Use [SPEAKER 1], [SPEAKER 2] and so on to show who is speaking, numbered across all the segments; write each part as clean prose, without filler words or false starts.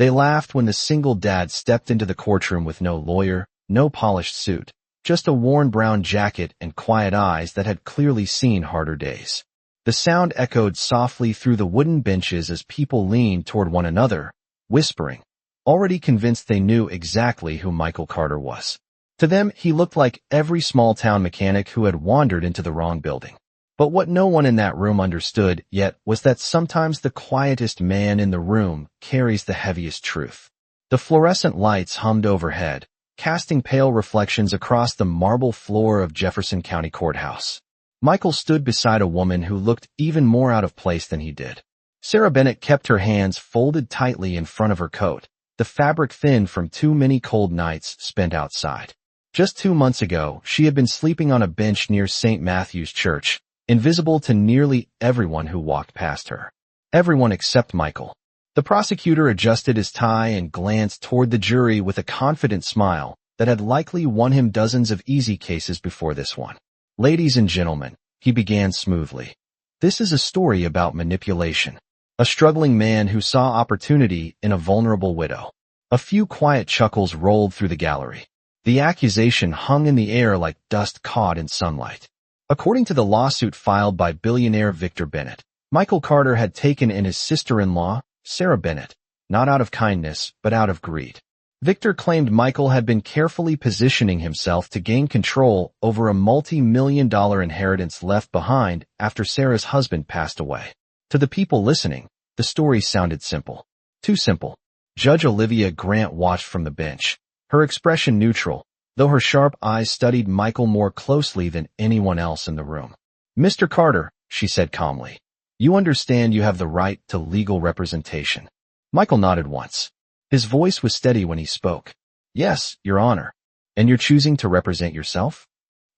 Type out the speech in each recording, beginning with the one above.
[SPEAKER 1] They laughed when the single dad stepped into the courtroom with no lawyer, no polished suit, just a worn brown jacket and quiet eyes that had clearly seen harder days. The sound echoed softly through the wooden benches as people leaned toward one another, whispering, already convinced they knew exactly who Michael Carter was. To them, he looked like every small-town mechanic who had wandered into the wrong building. But what no one in that room understood yet was that sometimes the quietest man in the room carries the heaviest truth. The fluorescent lights hummed overhead, casting pale reflections across the marble floor of Jefferson County Courthouse. Michael stood beside a woman who looked even more out of place than he did. Sarah Bennett kept her hands folded tightly in front of her coat, the fabric thin from too many cold nights spent outside. Just 2 months ago, she had been sleeping on a bench near St. Matthew's Church, invisible to nearly everyone who walked past her. Everyone except Michael. The prosecutor adjusted his tie and glanced toward the jury with a confident smile that had likely won him dozens of easy cases before this one. Ladies and gentlemen, he began smoothly. This is a story about manipulation. A struggling man who saw opportunity in a vulnerable widow. A few quiet chuckles rolled through the gallery. The accusation hung in the air like dust caught in sunlight. According to the lawsuit filed by billionaire Victor Bennett, Michael Carter had taken in his sister-in-law, Sarah Bennett, not out of kindness, but out of greed. Victor claimed Michael had been carefully positioning himself to gain control over a multi-million-dollar inheritance left behind after Sarah's husband passed away. To the people listening, the story sounded simple. Too simple. Judge Olivia Grant watched from the bench, her expression neutral, though her sharp eyes studied Michael more closely than anyone else in the room. "Mr. Carter," she said calmly, "you understand you have the right to legal representation." Michael nodded once. His voice was steady when he spoke. "Yes, Your Honor. And you're choosing to represent yourself?"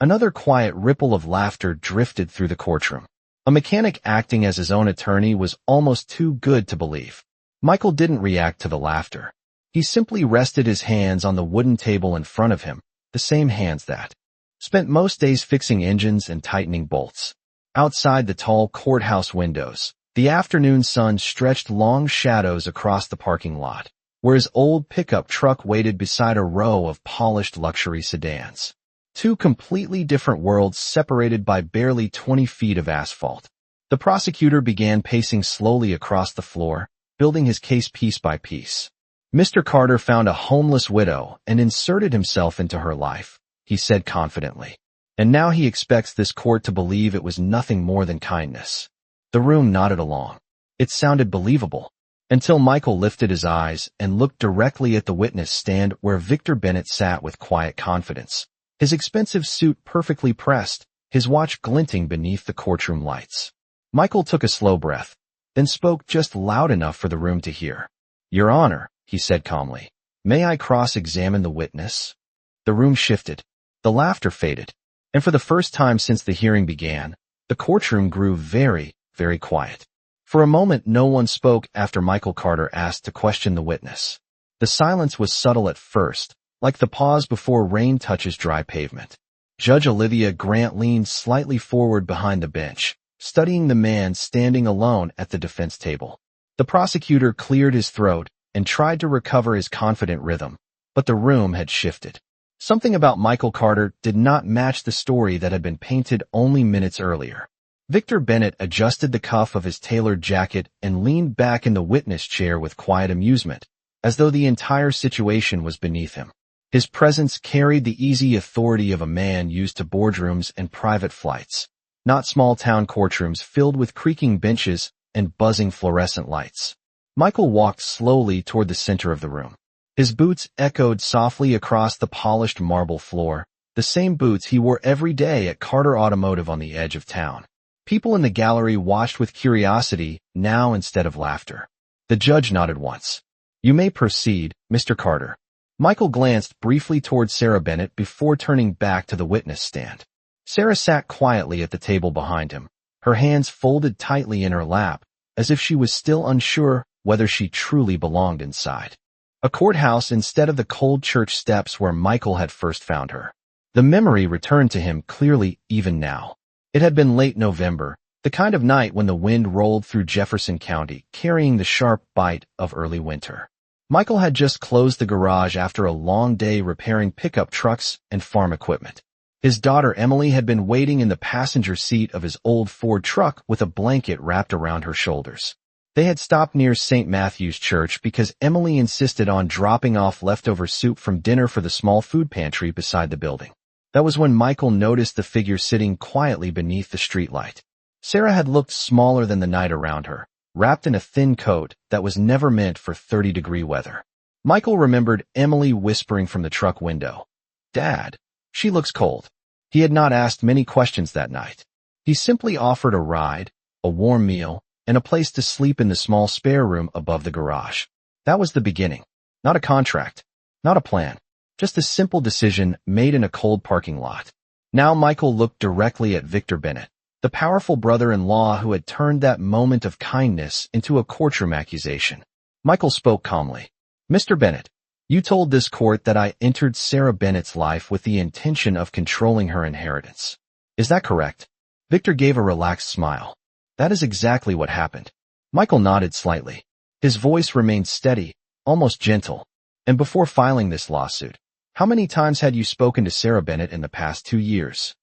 [SPEAKER 1] Another quiet ripple of laughter drifted through the courtroom. A mechanic acting as his own attorney was almost too good to believe. Michael didn't react to the laughter. He simply rested his hands on the wooden table in front of him, the same hands that spent most days fixing engines and tightening bolts. Outside the tall courthouse windows, the afternoon sun stretched long shadows across the parking lot, where his old pickup truck waited beside a row of polished luxury sedans. Two completely different worlds separated by barely 20 feet of asphalt. The prosecutor began pacing slowly across the floor, building his case piece by piece. "Mr. Carter found a homeless widow and inserted himself into her life," he said confidently. "And now he expects this court to believe it was nothing more than kindness." The room nodded along. It sounded believable, until Michael lifted his eyes and looked directly at the witness stand where Victor Bennett sat with quiet confidence. His expensive suit perfectly pressed, his watch glinting beneath the courtroom lights. Michael took a slow breath, then spoke just loud enough for the room to hear. "Your Honor," he said calmly, "may I cross-examine the witness?" The room shifted. The laughter faded. And for the first time since the hearing began, the courtroom grew very, very quiet. For a moment no one spoke after Michael Carter asked to question the witness. The silence was subtle at first, like the pause before rain touches dry pavement. Judge Olivia Grant leaned slightly forward behind the bench, studying the man standing alone at the defense table. The prosecutor cleared his throat and tried to recover his confident rhythm, but the room had shifted. Something about Michael Carter did not match the story that had been painted only minutes earlier. Victor Bennett adjusted the cuff of his tailored jacket and leaned back in the witness chair with quiet amusement, as though the entire situation was beneath him. His presence carried the easy authority of a man used to boardrooms and private flights, not small-town courtrooms filled with creaking benches and buzzing fluorescent lights. Michael walked slowly toward the center of the room. His boots echoed softly across the polished marble floor, the same boots he wore every day at Carter Automotive on the edge of town. People in the gallery watched with curiosity, now instead of laughter. The judge nodded once. "You may proceed, Mr. Carter." Michael glanced briefly toward Sarah Bennett before turning back to the witness stand. Sarah sat quietly at the table behind him, her hands folded tightly in her lap, as if she was still unsure whether she truly belonged inside. A courthouse instead of the cold church steps where Michael had first found her. The memory returned to him clearly even now. It had been late November, the kind of night when the wind rolled through Jefferson County, carrying the sharp bite of early winter. Michael had just closed the garage after a long day repairing pickup trucks and farm equipment. His daughter Emily had been waiting in the passenger seat of his old Ford truck with a blanket wrapped around her shoulders. They had stopped near St. Matthew's Church because Emily insisted on dropping off leftover soup from dinner for the small food pantry beside the building. That was when Michael noticed the figure sitting quietly beneath the streetlight. Sarah had looked smaller than the night around her, wrapped in a thin coat that was never meant for 30-degree weather. Michael remembered Emily whispering from the truck window, "Dad, she looks cold." He had not asked many questions that night. He simply offered a ride, a warm meal, and a place to sleep in the small spare room above the garage. That was the beginning. Not a contract, not a plan, just a simple decision made in a cold parking lot. Now Michael looked directly at Victor Bennett, the powerful brother-in-law who had turned that moment of kindness into a courtroom accusation. Michael spoke calmly. "Mr. Bennett, you told this court that I entered Sarah Bennett's life with the intention of controlling her inheritance. Is that correct?" Victor gave a relaxed smile. "That is exactly what happened." Michael nodded slightly. His voice remained steady, almost gentle. "And before filing this lawsuit, how many times had you spoken to Sarah Bennett in the past 2 years?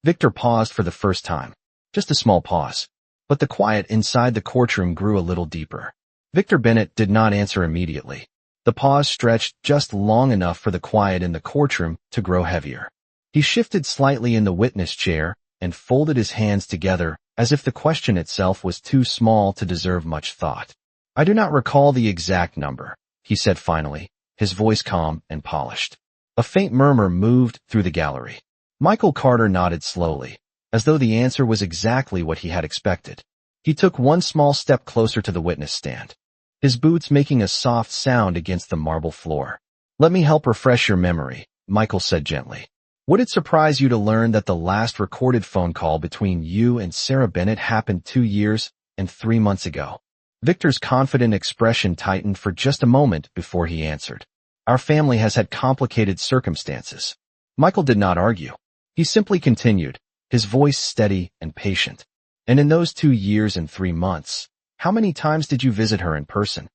[SPEAKER 1] Victor paused for the first time. Just a small pause. But the quiet inside the courtroom grew a little deeper. Victor Bennett did not answer immediately. The pause stretched just long enough for the quiet in the courtroom to grow heavier. He shifted slightly in the witness chair and folded his hands together as if the question itself was too small to deserve much thought. "I do not recall the exact number," he said finally, his voice calm and polished. A faint murmur moved through the gallery. Michael Carter nodded slowly, as though the answer was exactly what he had expected. He took one small step closer to the witness stand, his boots making a soft sound against the marble floor. "Let me help refresh your memory," Michael said gently. "Would it surprise you to learn that the last recorded phone call between you and Sarah Bennett happened 2 years and 3 months ago?" Victor's confident expression tightened for just a moment before he answered. "Our family has had complicated circumstances." Michael did not argue. He simply continued, his voice steady and patient. "And in those 2 years and 3 months, how many times did you visit her in person?"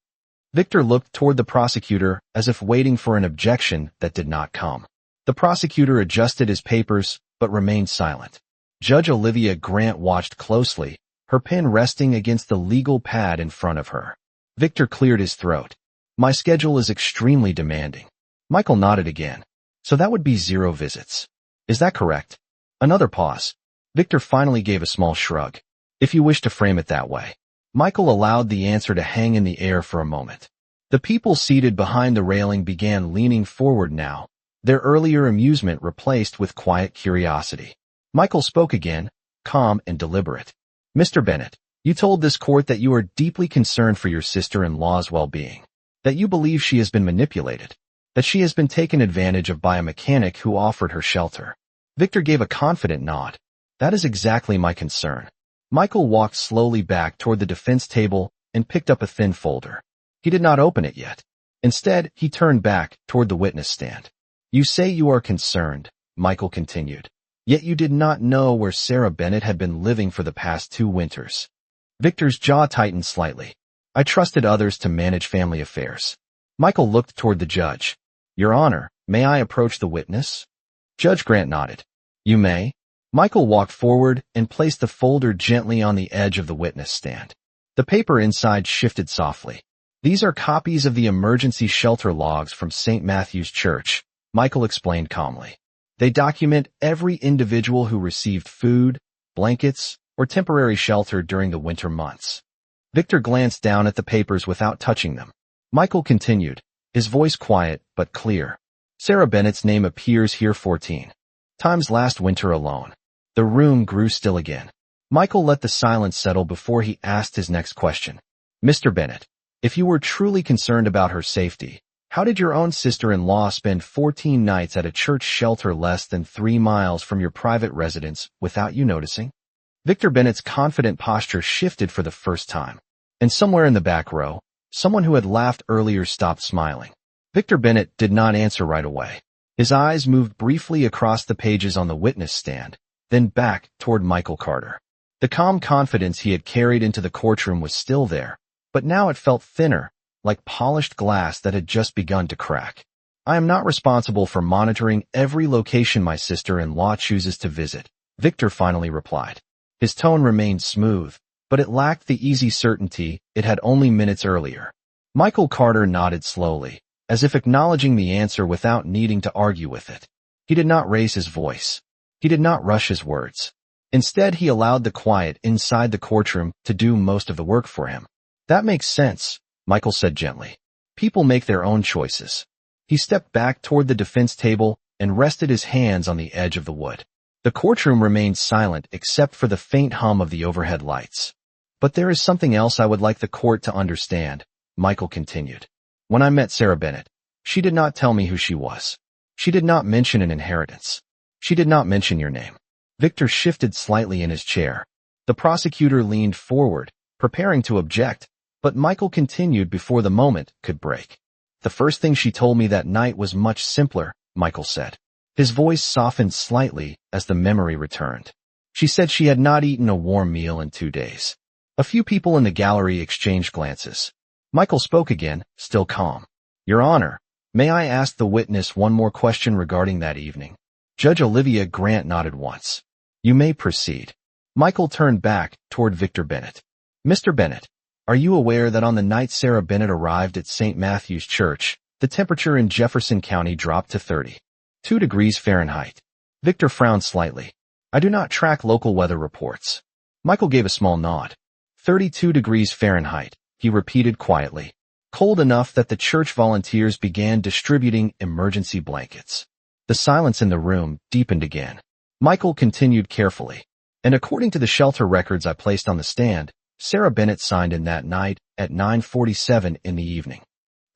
[SPEAKER 1] Victor looked toward the prosecutor as if waiting for an objection that did not come. The prosecutor adjusted his papers, but remained silent. Judge Olivia Grant watched closely, her pen resting against the legal pad in front of her. Victor cleared his throat. "My schedule is extremely demanding." Michael nodded again. "So that would be 0 visits. Is that correct?" Another pause. Victor finally gave a small shrug. "If you wish to frame it that way." Michael allowed the answer to hang in the air for a moment. The people seated behind the railing began leaning forward now, their earlier amusement replaced with quiet curiosity. Michael spoke again, calm and deliberate. "Mr. Bennett, you told this court that you are deeply concerned for your sister-in-law's well-being, that you believe she has been manipulated, that she has been taken advantage of by a mechanic who offered her shelter." Victor gave a confident nod. "That is exactly my concern." Michael walked slowly back toward the defense table and picked up a thin folder. He did not open it yet. Instead, he turned back toward the witness stand. "You say you are concerned," Michael continued, "yet you did not know where Sarah Bennett had been living for the past 2 winters. Victor's jaw tightened slightly. "I trusted others to manage family affairs." Michael looked toward the judge. "Your Honor, may I approach the witness?" Judge Grant nodded. "You may." Michael walked forward and placed the folder gently on the edge of the witness stand. The paper inside shifted softly. "These are copies of the emergency shelter logs from St. Matthew's Church," Michael explained calmly. "They document every individual who received food, blankets, or temporary shelter during the winter months." Victor glanced down at the papers without touching them. Michael continued, his voice quiet but clear. "Sarah Bennett's name appears here 14 times last winter alone." The room grew still again. Michael let the silence settle before he asked his next question. "Mr. Bennett, if you were truly concerned about her safety, how did your own sister-in-law spend 14 nights at a church shelter less than 3 miles from your private residence without you noticing?" Victor Bennett's confident posture shifted for the first time. And somewhere in the back row, someone who had laughed earlier stopped smiling. Victor Bennett did not answer right away. His eyes moved briefly across the pages on the witness stand, then back toward Michael Carter. The calm confidence he had carried into the courtroom was still there, but now it felt thinner, like polished glass that had just begun to crack. I am not responsible for monitoring every location my sister-in-law chooses to visit, Victor finally replied. His tone remained smooth, but it lacked the easy certainty it had only minutes earlier. Michael Carter nodded slowly, as if acknowledging the answer without needing to argue with it. He did not raise his voice. He did not rush his words. Instead, he allowed the quiet inside the courtroom to do most of the work for him. That makes sense, Michael said gently. People make their own choices. He stepped back toward the defense table and rested his hands on the edge of the wood. The courtroom remained silent except for the faint hum of the overhead lights. But there is something else I would like the court to understand, Michael continued. When I met Sarah Bennett, she did not tell me who she was. She did not mention an inheritance. She did not mention your name. Victor shifted slightly in his chair. The prosecutor leaned forward, preparing to object, but Michael continued before the moment could break. The first thing she told me that night was much simpler, Michael said. His voice softened slightly as the memory returned. She said she had not eaten a warm meal in 2 days. A few people in the gallery exchanged glances. Michael spoke again, still calm. Your Honor, may I ask the witness one more question regarding that evening? Judge Olivia Grant nodded once. You may proceed. Michael turned back toward Victor Bennett. Mr. Bennett, are you aware that on the night Sarah Bennett arrived at St. Matthew's Church, the temperature in Jefferson County dropped to 32 degrees Fahrenheit? Victor frowned slightly. I do not track local weather reports. Michael gave a small nod. 32 degrees Fahrenheit, he repeated quietly. Cold enough that the church volunteers began distributing emergency blankets. The silence in the room deepened again. Michael continued carefully. And according to the shelter records I placed on the stand, Sarah Bennett signed in that night at 9:47 in the evening.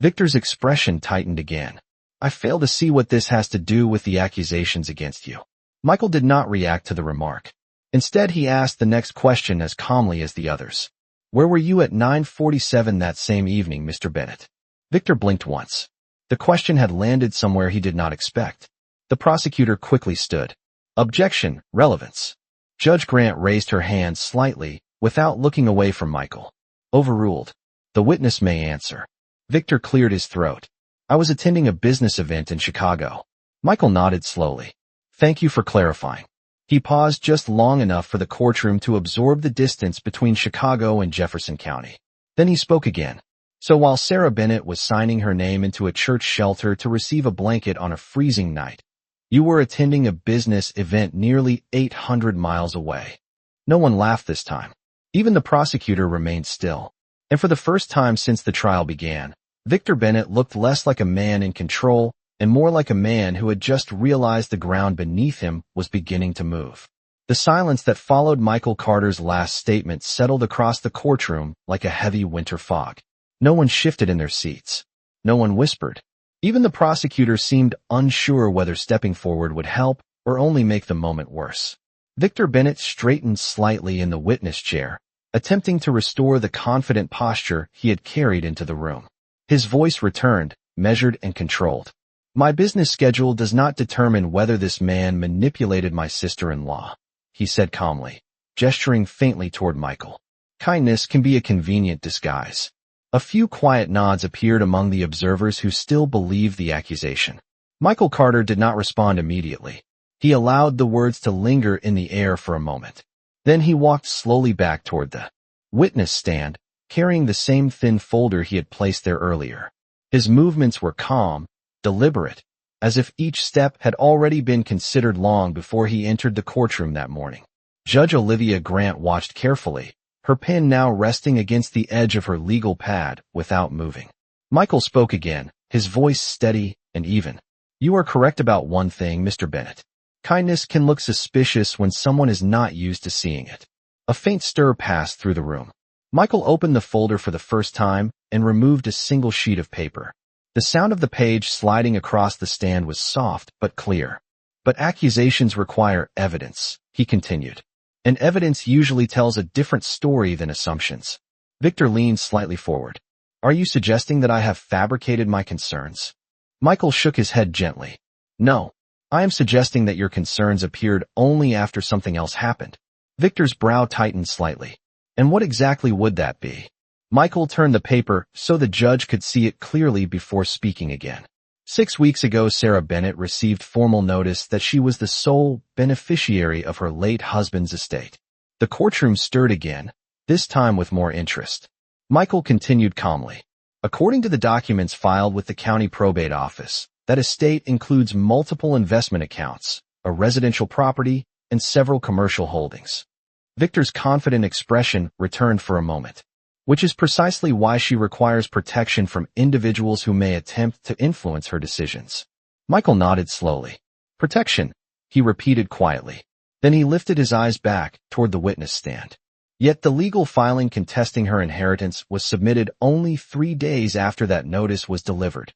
[SPEAKER 1] Victor's expression tightened again. I fail to see what this has to do with the accusations against you. Michael did not react to the remark. Instead, he asked the next question as calmly as the others. Where were you at 9:47 that same evening, Mr. Bennett? Victor blinked once. The question had landed somewhere he did not expect. The prosecutor quickly stood. Objection, relevance. Judge Grant raised her hand slightly, without looking away from Michael. Overruled. The witness may answer. Victor cleared his throat. I was attending a business event in Chicago. Michael nodded slowly. Thank you for clarifying. He paused just long enough for the courtroom to absorb the distance between Chicago and Jefferson County. Then he spoke again. So while Sarah Bennett was signing her name into a church shelter to receive a blanket on a freezing night, you were attending a business event nearly 800 miles away. No one laughed this time. Even the prosecutor remained still. And for the first time since the trial began, Victor Bennett looked less like a man in control and more like a man who had just realized the ground beneath him was beginning to move. The silence that followed Michael Carter's last statement settled across the courtroom like a heavy winter fog. No one shifted in their seats. No one whispered. Even the prosecutor seemed unsure whether stepping forward would help or only make the moment worse. Victor Bennett straightened slightly in the witness chair, attempting to restore the confident posture he had carried into the room. His voice returned, measured and controlled. My business schedule does not determine whether this man manipulated my sister-in-law, he said calmly, gesturing faintly toward Michael. Kindness can be a convenient disguise. A few quiet nods appeared among the observers who still believed the accusation. Michael Carter did not respond immediately. He allowed the words to linger in the air for a moment. Then he walked slowly back toward the witness stand, carrying the same thin folder he had placed there earlier. His movements were calm, deliberate, as if each step had already been considered long before he entered the courtroom that morning. Judge Olivia Grant watched carefully, her pen now resting against the edge of her legal pad without moving. Michael spoke again, his voice steady and even. You are correct about one thing, Mr. Bennett. Kindness can look suspicious when someone is not used to seeing it. A faint stir passed through the room. Michael opened the folder for the first time and removed a single sheet of paper. The sound of the page sliding across the stand was soft but clear. But accusations require evidence, he continued. And evidence usually tells a different story than assumptions. Victor leaned slightly forward. Are you suggesting that I have fabricated my concerns? Michael shook his head gently. No, I am suggesting that your concerns appeared only after something else happened. Victor's brow tightened slightly. And what exactly would that be? Michael turned the paper so the judge could see it clearly before speaking again. 6 weeks ago, Sarah Bennett received formal notice that she was the sole beneficiary of her late husband's estate. The courtroom stirred again, this time with more interest. Michael continued calmly. According to the documents filed with the county probate office, that estate includes multiple investment accounts, a residential property, and several commercial holdings. Victor's confident expression returned for a moment, which is precisely why she requires protection from individuals who may attempt to influence her decisions. Michael nodded slowly. Protection, he repeated quietly. Then he lifted his eyes back toward the witness stand. Yet the legal filing contesting her inheritance was submitted only 3 days after that notice was delivered.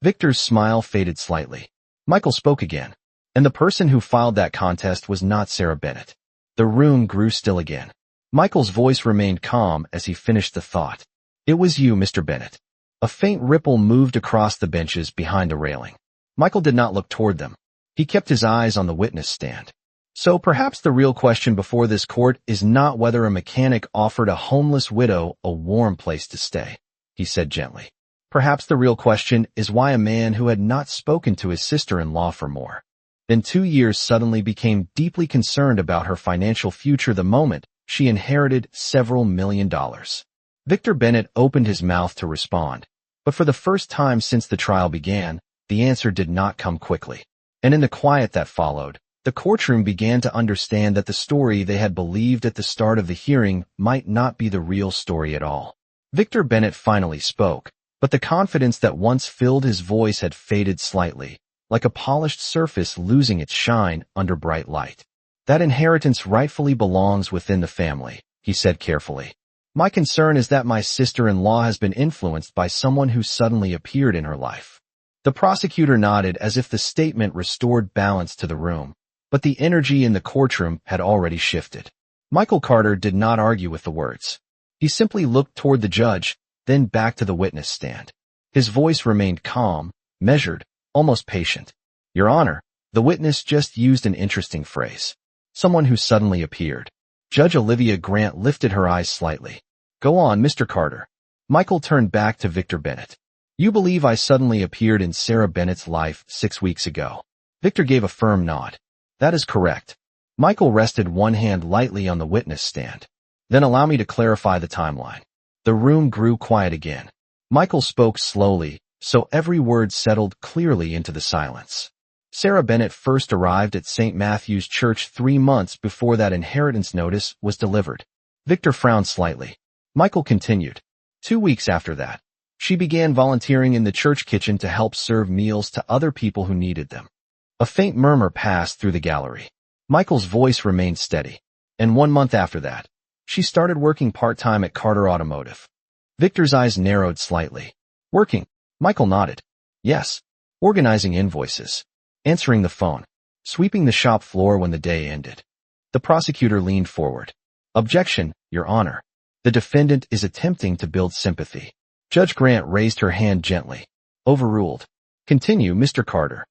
[SPEAKER 1] Victor's smile faded slightly. Michael spoke again. And the person who filed that contest was not Sarah Bennett. The room grew still again. Michael's voice remained calm as he finished the thought. It was you, Mr. Bennett. A faint ripple moved across the benches behind the railing. Michael did not look toward them. He kept his eyes on the witness stand. So perhaps the real question before this court is not whether a mechanic offered a homeless widow a warm place to stay, he said gently. Perhaps the real question is why a man who had not spoken to his sister-in-law for more than 2 years suddenly became deeply concerned about her financial future the moment she inherited several $1 million. Victor Bennett opened his mouth to respond, but for the first time since the trial began, the answer did not come quickly. And in the quiet that followed, the courtroom began to understand that the story they had believed at the start of the hearing might not be the real story at all. Victor Bennett finally spoke, but the confidence that once filled his voice had faded slightly, like a polished surface losing its shine under bright light. That inheritance rightfully belongs within the family, he said carefully. My concern is that my sister-in-law has been influenced by someone who suddenly appeared in her life. The prosecutor nodded as if the statement restored balance to the room, but the energy in the courtroom had already shifted. Michael Carter did not argue with the words. He simply looked toward the judge, then back to the witness stand. His voice remained calm, measured, almost patient. Your Honor, the witness just used an interesting phrase. Someone who suddenly appeared. Judge Olivia Grant lifted her eyes slightly. Go on, Mr. Carter. Michael turned back to Victor Bennett. You believe I suddenly appeared in Sarah Bennett's life 6 weeks ago? Victor gave a firm nod. That is correct. Michael rested one hand lightly on the witness stand. Then allow me to clarify the timeline. The room grew quiet again. Michael spoke slowly, so every word settled clearly into the silence. Sarah Bennett first arrived at St. Matthew's Church 3 months before that inheritance notice was delivered. Victor frowned slightly. Michael continued. 2 weeks after that, she began volunteering in the church kitchen to help serve meals to other people who needed them. A faint murmur passed through the gallery. Michael's voice remained steady. And 1 month after that, she started working part-time at Carter Automotive. Victor's eyes narrowed slightly. Working? Michael nodded. Yes. Organizing invoices. Answering the phone. Sweeping the shop floor when the day ended. The prosecutor leaned forward. Objection, Your Honor. The defendant is attempting to build sympathy. Judge Grant raised her hand gently. Overruled. Continue, Mr. Carter.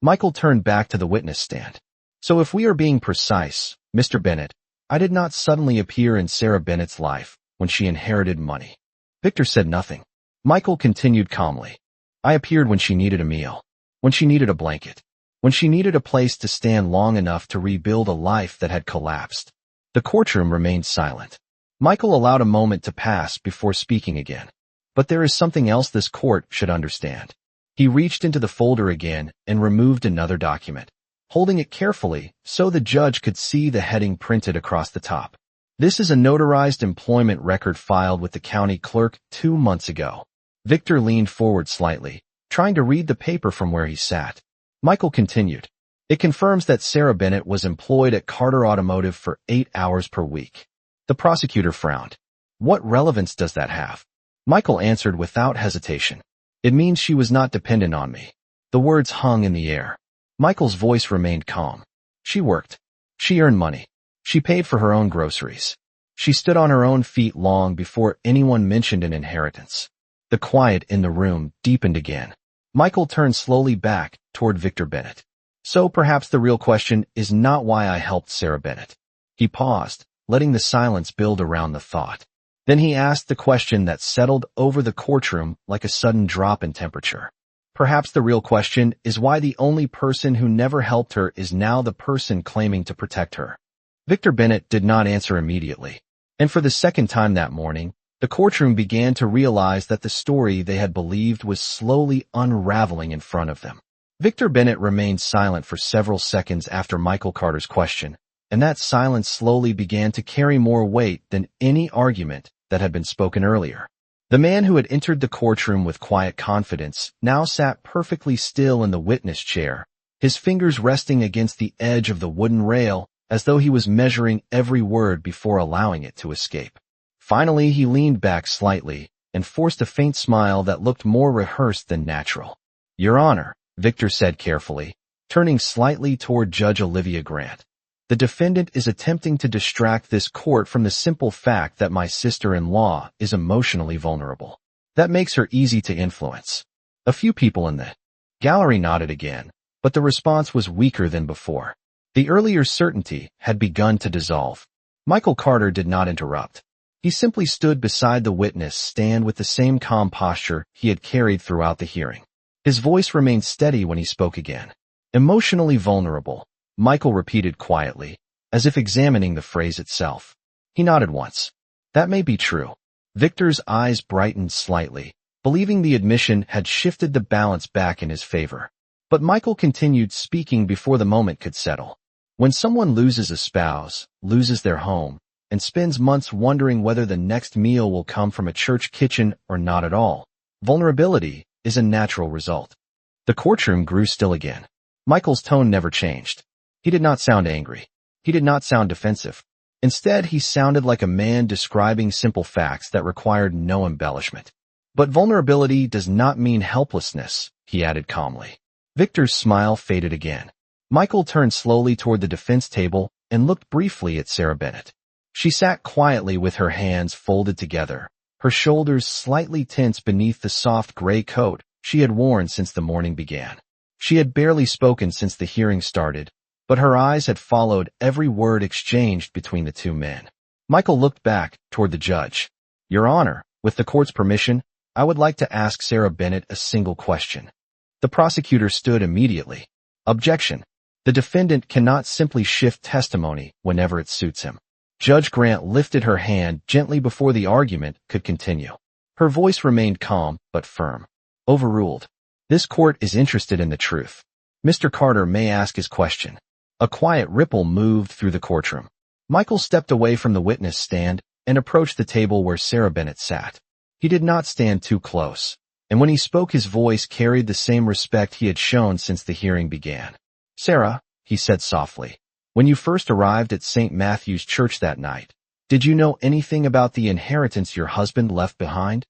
[SPEAKER 1] Michael turned back to the witness stand. So if we are being precise, Mr. Bennett, I did not suddenly appear in Sarah Bennett's life when she inherited money. Victor said nothing. Michael continued calmly. I appeared when she needed a meal, when she needed a blanket, when she needed a place to stand long enough to rebuild a life that had collapsed. The courtroom remained silent. Michael allowed a moment to pass before speaking again. But there is something else this court should understand. He reached into the folder again and removed another document, holding it carefully so the judge could see the heading printed across the top. This is a notarized employment record filed with the county clerk 2 months ago. Victor leaned forward slightly, trying to read the paper from where he sat. Michael continued. It confirms that Sarah Bennett was employed at Carter Automotive for 8 hours per week. The prosecutor frowned. What relevance does that have? Michael answered without hesitation. It means she was not dependent on me. The words hung in the air. Michael's voice remained calm. She worked. She earned money. She paid for her own groceries. She stood on her own feet long before anyone mentioned an inheritance. The quiet in the room deepened again. Michael turned slowly back toward Victor Bennett. So perhaps the real question is not why I helped Sarah Bennett. He paused, letting the silence build around the thought. Then he asked the question that settled over the courtroom like a sudden drop in temperature. Perhaps the real question is why the only person who never helped her is now the person claiming to protect her. Victor Bennett did not answer immediately. And for the second time that morning, the courtroom began to realize that the story they had believed was slowly unraveling in front of them. Victor Bennett remained silent for several seconds after Michael Carter's question, and that silence slowly began to carry more weight than any argument that had been spoken earlier. The man who had entered the courtroom with quiet confidence now sat perfectly still in the witness chair, his fingers resting against the edge of the wooden rail as though he was measuring every word before allowing it to escape. Finally, he leaned back slightly and forced a faint smile that looked more rehearsed than natural. "Your Honor," Victor said carefully, turning slightly toward Judge Olivia Grant. "The defendant is attempting to distract this court from the simple fact that my sister-in-law is emotionally vulnerable. That makes her easy to influence." A few people in the gallery nodded again, but the response was weaker than before. The earlier certainty had begun to dissolve. Michael Carter did not interrupt. He simply stood beside the witness stand with the same calm posture he had carried throughout the hearing. His voice remained steady when he spoke again. "Emotionally vulnerable," Michael repeated quietly, as if examining the phrase itself. He nodded once. "That may be true." Victor's eyes brightened slightly, believing the admission had shifted the balance back in his favor. But Michael continued speaking before the moment could settle. "When someone loses a spouse, loses their home, and spends months wondering whether the next meal will come from a church kitchen or not at all, vulnerability is a natural result." The courtroom grew still again. Michael's tone never changed. He did not sound angry. He did not sound defensive. Instead, he sounded like a man describing simple facts that required no embellishment. "But vulnerability does not mean helplessness," he added calmly. Victor's smile faded again. Michael turned slowly toward the defense table and looked briefly at Sarah Bennett. She sat quietly with her hands folded together, her shoulders slightly tense beneath the soft gray coat she had worn since the morning began. She had barely spoken since the hearing started, but her eyes had followed every word exchanged between the two men. Michael looked back toward the judge. "Your Honor, with the court's permission, I would like to ask Sarah Bennett a single question." The prosecutor stood immediately. "Objection. The defendant cannot simply shift testimony whenever it suits him." Judge Grant lifted her hand gently before the argument could continue. Her voice remained calm but firm. "Overruled. This court is interested in the truth. Mr. Carter may ask his question." A quiet ripple moved through the courtroom. Michael stepped away from the witness stand and approached the table where Sarah Bennett sat. He did not stand too close, and when he spoke his voice carried the same respect he had shown since the hearing began. "Sarah," he said softly, "when you first arrived at St. Matthew's Church that night, did you know anything about the inheritance your husband left behind?"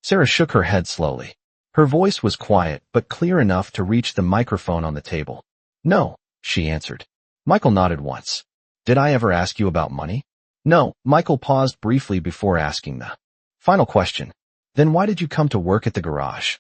[SPEAKER 1] Sarah shook her head slowly. Her voice was quiet but clear enough to reach the microphone on the table. "No," she answered. Michael nodded once. "Did I ever ask you about money?" "No." Michael paused briefly before asking the final question. "Then why did you come to work at the garage?"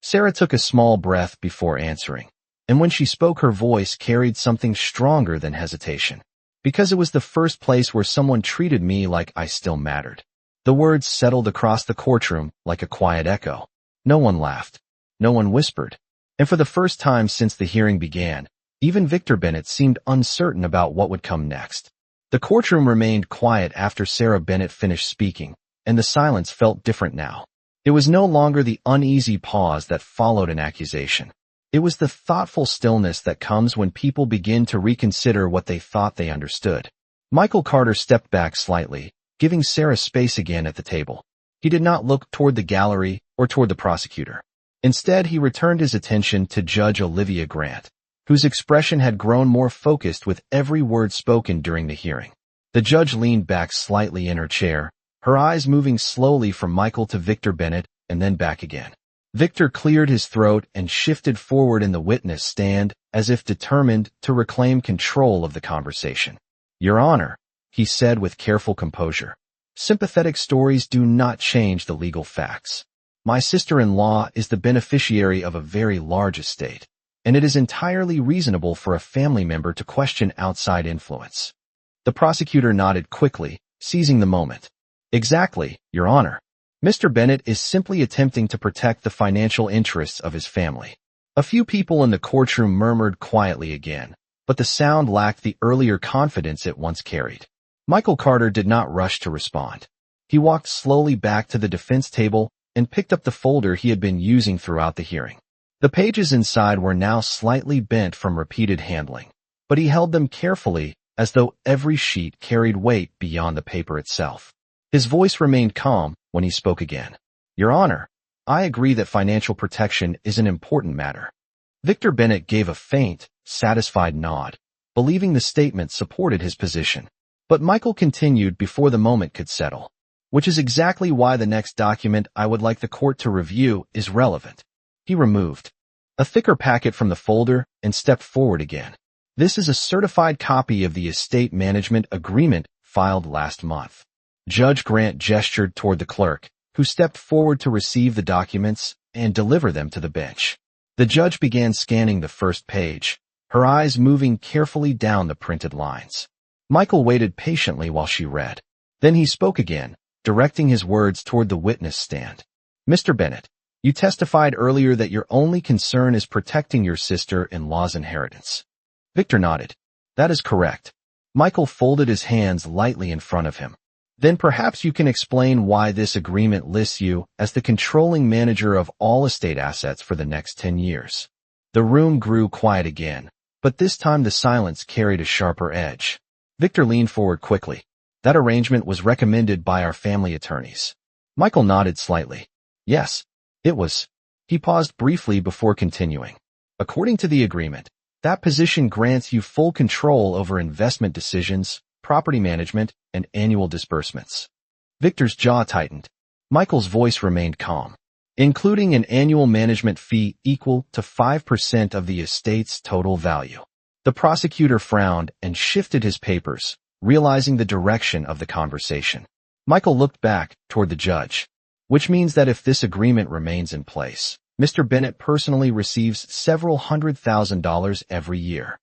[SPEAKER 1] Sarah took a small breath before answering, and when she spoke her voice carried something stronger than hesitation. "Because it was the first place where someone treated me like I still mattered." The words settled across the courtroom like a quiet echo. No one laughed. No one whispered. And for the first time since the hearing began, even Victor Bennett seemed uncertain about what would come next. The courtroom remained quiet after Sarah Bennett finished speaking, and the silence felt different now. It was no longer the uneasy pause that followed an accusation. It was the thoughtful stillness that comes when people begin to reconsider what they thought they understood. Michael Carter stepped back slightly, giving Sarah space again at the table. He did not look toward the gallery or toward the prosecutor. Instead, he returned his attention to Judge Olivia Grant, whose expression had grown more focused with every word spoken during the hearing. The judge leaned back slightly in her chair, her eyes moving slowly from Michael to Victor Bennett and then back again. Victor cleared his throat and shifted forward in the witness stand as if determined to reclaim control of the conversation. "Your Honor," he said with careful composure, "sympathetic stories do not change the legal facts. My sister-in-law is the beneficiary of a very large estate, and it is entirely reasonable for a family member to question outside influence." The prosecutor nodded quickly, seizing the moment. Exactly, Your Honor. Mr. Bennett is simply attempting to protect the financial interests of his family. A few people in the courtroom murmured quietly again, but the sound lacked the earlier confidence it once carried. Michael Carter did not rush to respond. He walked slowly back to the defense table and picked up the folder he had been using throughout the hearing. The pages inside were now slightly bent from repeated handling, but he held them carefully as though every sheet carried weight beyond the paper itself. His voice remained calm when he spoke again. Your Honor, I agree that financial protection is an important matter. Victor Bennett gave a faint, satisfied nod, believing the statement supported his position. But Michael continued before the moment could settle, which is exactly why the next document I would like the court to review is relevant. He removed a thicker packet from the folder and stepped forward again. This is a certified copy of the estate management agreement filed last month. Judge Grant gestured toward the clerk, who stepped forward to receive the documents and deliver them to the bench. The judge began scanning the first page, her eyes moving carefully down the printed lines. Michael waited patiently while she read. Then he spoke again, directing his words toward the witness stand. Mr. Bennett, you testified earlier that your only concern is protecting your sister-in-law's inheritance. Victor nodded. That is correct. Michael folded his hands lightly in front of him. Then perhaps you can explain why this agreement lists you as the controlling manager of all estate assets for the next 10 years. The room grew quiet again, but this time the silence carried a sharper edge. Victor leaned forward quickly. That arrangement was recommended by our family attorneys. Michael nodded slightly. Yes, it was. He paused briefly before continuing. According to the agreement, that position grants you full control over investment decisions, property management, and annual disbursements. Victor's jaw tightened. Michael's voice remained calm. Including an annual management fee equal to 5% of the estate's total value. The prosecutor frowned and shifted his papers, realizing the direction of the conversation. Michael looked back toward the judge, which means that if this agreement remains in place, Mr. Bennett personally receives several $100,000 every year.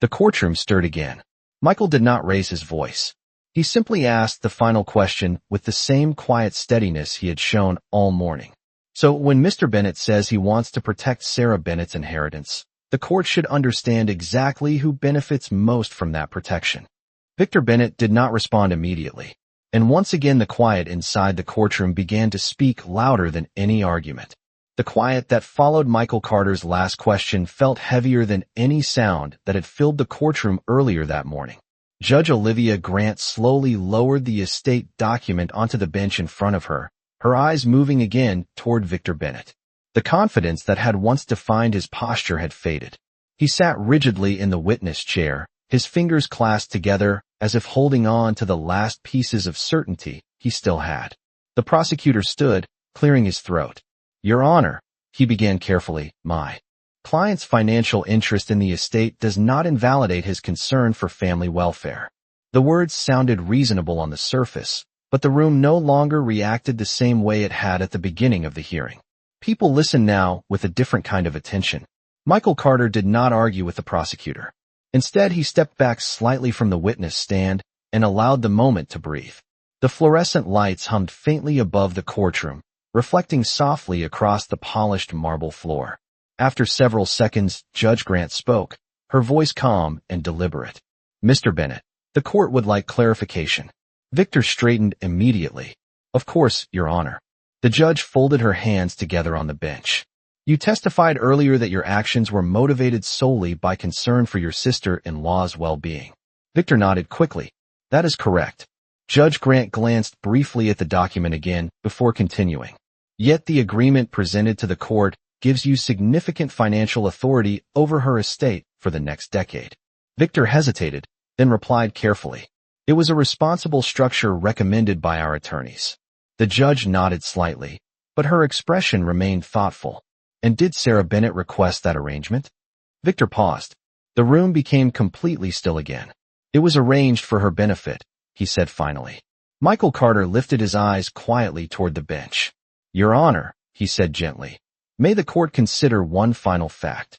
[SPEAKER 1] The courtroom stirred again. Michael did not raise his voice. He simply asked the final question with the same quiet steadiness he had shown all morning. So when Mr. Bennett says he wants to protect Sarah Bennett's inheritance, the court should understand exactly who benefits most from that protection. Victor Bennett did not respond immediately, and once again the quiet inside the courtroom began to speak louder than any argument. The quiet that followed Michael Carter's last question felt heavier than any sound that had filled the courtroom earlier that morning. Judge Olivia Grant slowly lowered the estate document onto the bench in front of her, her eyes moving again toward Victor Bennett. The confidence that had once defined his posture had faded. He sat rigidly in the witness chair, his fingers clasped together as if holding on to the last pieces of certainty he still had. The prosecutor stood, clearing his throat. Your Honor, he began carefully, my client's financial interest in the estate does not invalidate his concern for family welfare. The words sounded reasonable on the surface, but the room no longer reacted the same way it had at the beginning of the hearing. People listened now with a different kind of attention. Michael Carter did not argue with the prosecutor. Instead, he stepped back slightly from the witness stand and allowed the moment to breathe. The fluorescent lights hummed faintly above the courtroom, reflecting softly across the polished marble floor. After several seconds, Judge Grant spoke, her voice calm and deliberate. Mr. Bennett, the court would like clarification. Victor straightened immediately. Of course, Your Honor. The judge folded her hands together on the bench. You testified earlier that your actions were motivated solely by concern for your sister-in-law's well-being. Victor nodded quickly. That is correct. Judge Grant glanced briefly at the document again before continuing. Yet the agreement presented to the court gives you significant financial authority over her estate for the next decade. Victor hesitated, then replied carefully. It was a responsible structure recommended by our attorneys. The judge nodded slightly, but her expression remained thoughtful. And did Sarah Bennett request that arrangement? Victor paused. The room became completely still again. It was arranged for her benefit, he said finally. Michael Carter lifted his eyes quietly toward the bench. Your Honor, he said gently, may the court consider one final fact.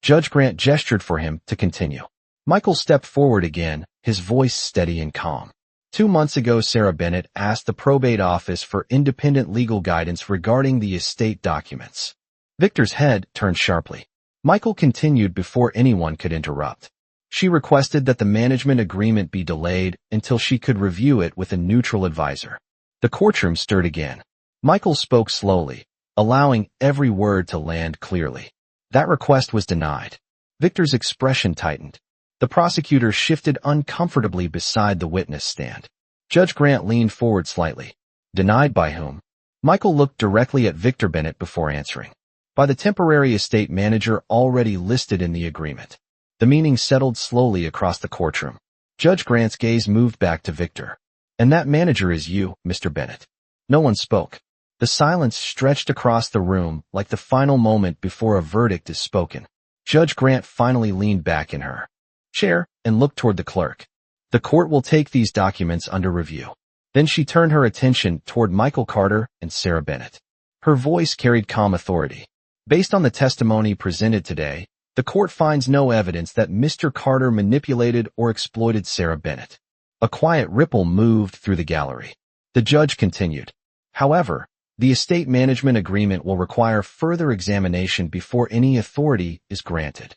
[SPEAKER 1] Judge Grant gestured for him to continue. Michael stepped forward again, his voice steady and calm. 2 months ago, Sarah Bennett asked the probate office for independent legal guidance regarding the estate documents. Victor's head turned sharply. Michael continued before anyone could interrupt. She requested that the management agreement be delayed until she could review it with a neutral advisor. The courtroom stirred again. Michael spoke slowly, allowing every word to land clearly. That request was denied. Victor's expression tightened. The prosecutor shifted uncomfortably beside the witness stand. Judge Grant leaned forward slightly. Denied by whom? Michael looked directly at Victor Bennett before answering. By the temporary estate manager already listed in the agreement. The meaning settled slowly across the courtroom. Judge Grant's gaze moved back to Victor. And that manager is you, Mr. Bennett. No one spoke. The silence stretched across the room like the final moment before a verdict is spoken. Judge Grant finally leaned back in her chair and looked toward the clerk. The court will take these documents under review. Then she turned her attention toward Michael Carter and Sarah Bennett. Her voice carried calm authority. Based on the testimony presented today, the court finds no evidence that Mr. Carter manipulated or exploited Sarah Bennett. A quiet ripple moved through the gallery. The judge continued. However, the estate management agreement will require further examination before any authority is granted.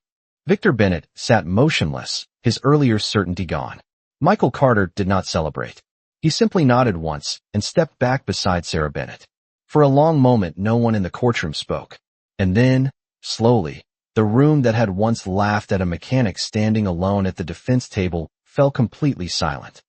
[SPEAKER 1] Victor Bennett sat motionless, his earlier certainty gone. Michael Carter did not celebrate. He simply nodded once and stepped back beside Sarah Bennett. For a long moment, no one in the courtroom spoke. And then, slowly, the room that had once laughed at a mechanic standing alone at the defense table fell completely silent.